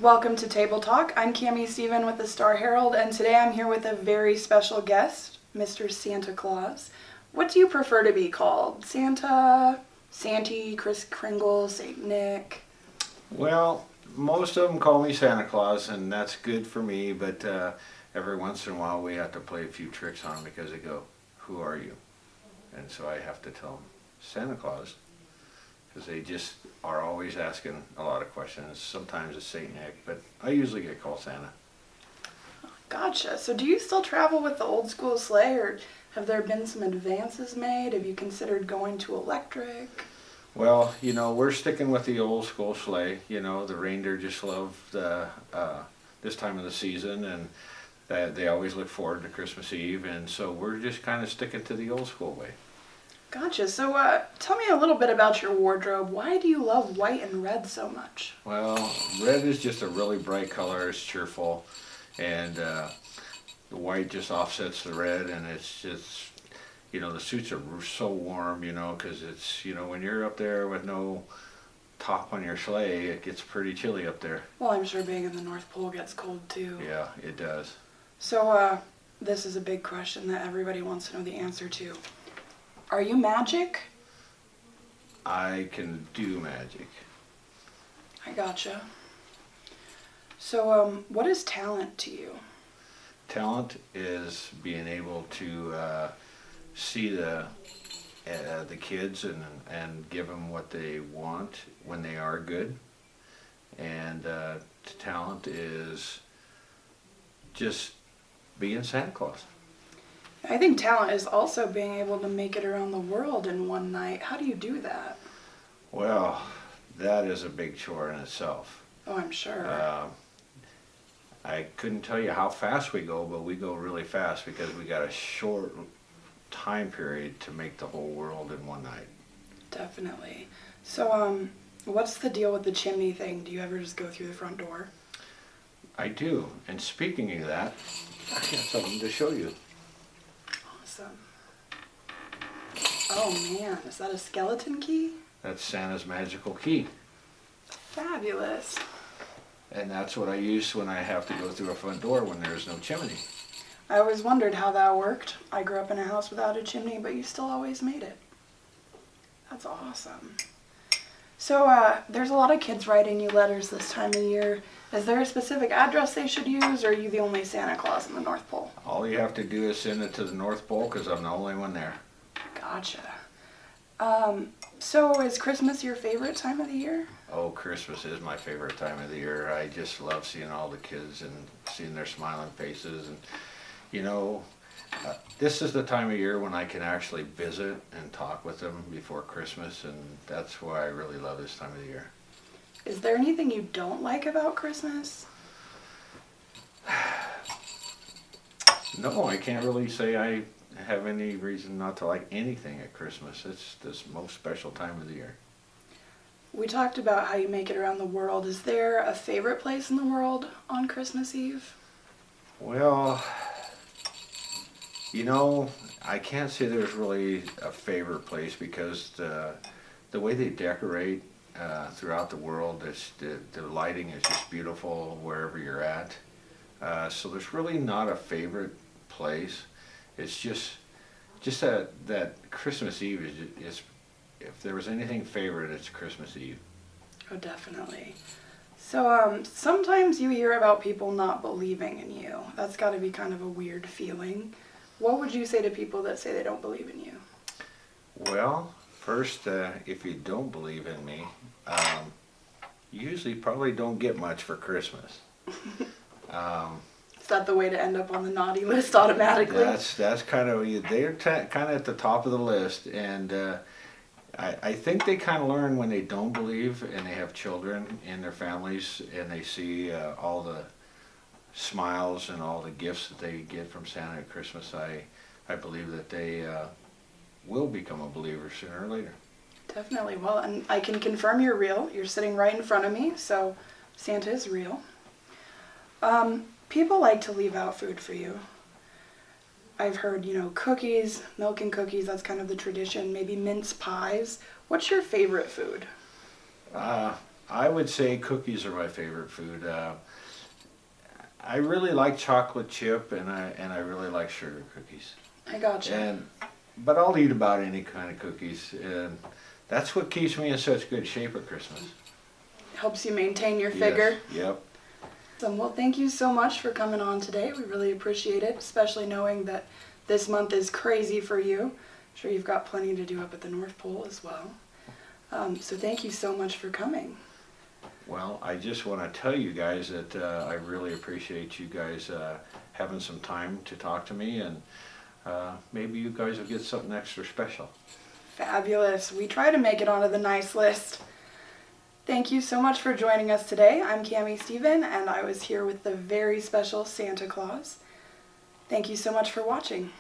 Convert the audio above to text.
Welcome to Table Talk. I'm Cami Stephen with the Star Herald, and today I'm here with a very special guest, Mr. Santa Claus. What do you prefer to be called? Santa, Santy, Kris Kringle, Saint Nick? Well, most of them call me Santa Claus, and that's good for me, but every once in a while we have to play a few tricks on them because they go, "Who are you?" And so I have to tell them, Santa Claus, because they just are always asking a lot of questions. Sometimes it's Saint Nick, but I usually get called Santa. Gotcha. So do you still travel with the old school sleigh, or have there been some advances made? Have you considered going to electric? Well, we're sticking with the old school sleigh. The reindeer just love this time of the season, and they always look forward to Christmas Eve, and so we're just kind of sticking to the old school way. Gotcha. So tell me a little bit about your wardrobe. Why do you love white and red so much? Well, red is just a really bright color. It's cheerful, and the white just offsets the red, and it's just, the suits are so warm, because it's, when you're up there with no top on your sleigh, it gets pretty chilly up there. Well, I'm sure being in the North Pole gets cold too. Yeah, it does. So this is a big question that everybody wants to know the answer to. Are you magic? I can do magic. I gotcha. So what is talent to you? Talent is being able to see the kids and give them what they want when they are good. And talent is just being Santa Claus. I think talent is also being able to make it around the world in one night. How do you do that? Well, that is a big chore in itself. Oh, I'm sure. I couldn't tell you how fast we go, but we go really fast because we got a short time period to make the whole world in one night. Definitely. So, what's the deal with the chimney thing? Do you ever just go through the front door? I do. And speaking of that, I got something to show you. Awesome. Oh man, is that a skeleton key? That's Santa's magical key. Fabulous. And that's what I use when I have to go through a front door when there's no chimney. I always wondered how that worked. I grew up in a house without a chimney, but you still always made it. That's awesome. So there's a lot of kids writing you letters this time of year. Is there a specific address they should use, or are you the only Santa Claus in the North Pole? All you have to do is send it to the North Pole because I'm the only one there. Gotcha. So is Christmas your favorite time of the year? Oh, Christmas is my favorite time of the year. I just love seeing all the kids and seeing their smiling faces. And, this is the time of year when I can actually visit and talk with them before Christmas, and that's why I really love this time of the year. Is there anything you don't like about Christmas? No, I can't really say I have any reason not to like anything at Christmas. It's this most special time of the year. We talked about how you make it around the world. Is there a favorite place in the world on Christmas Eve? Well, I can't say there's really a favorite place because the way they decorate throughout the world, the lighting is just beautiful wherever you're at. So there's really not a favorite place. It's just that Christmas Eve is if there was anything favorite, it's Christmas Eve. Oh, definitely. So sometimes you hear about people not believing in you. That's got to be kind of a weird feeling. What would you say to people that say they don't believe in you? Well, first, if you don't believe in me, you usually probably don't get much for Christmas. Is that the way to end up on the naughty list automatically? That's kind of, they're kind of at the top of the list, and I think they kind of learn when they don't believe and they have children in their families and they see all the smiles and all the gifts that they get from Santa at Christmas. I believe that they will become a believer sooner or later. Definitely. Well, and I can confirm you're real. You're sitting right in front of me, so Santa is real. People like to leave out food for you. I've heard, cookies, milk and cookies, that's kind of the tradition. Maybe mince pies. What's your favorite food? I I would say cookies are my favorite food. I really like chocolate chip, and I really like sugar cookies. I gotcha. But I'll eat about any kind of cookies, and that's what keeps me in such good shape at Christmas. Helps you maintain your figure. Yes, yep. Well, thank you so much for coming on today. We really appreciate it, especially knowing that this month is crazy for you. I'm sure you've got plenty to do up at the North Pole as well. So thank you so much for coming. Well, I just want to tell you guys that I really appreciate you guys having some time to talk to me, and maybe you guys will get something extra special. Fabulous. We try to make it onto the nice list. Thank you so much for joining us today. I'm Cammie Stephen, and I was here with the very special Santa Claus. Thank you so much for watching.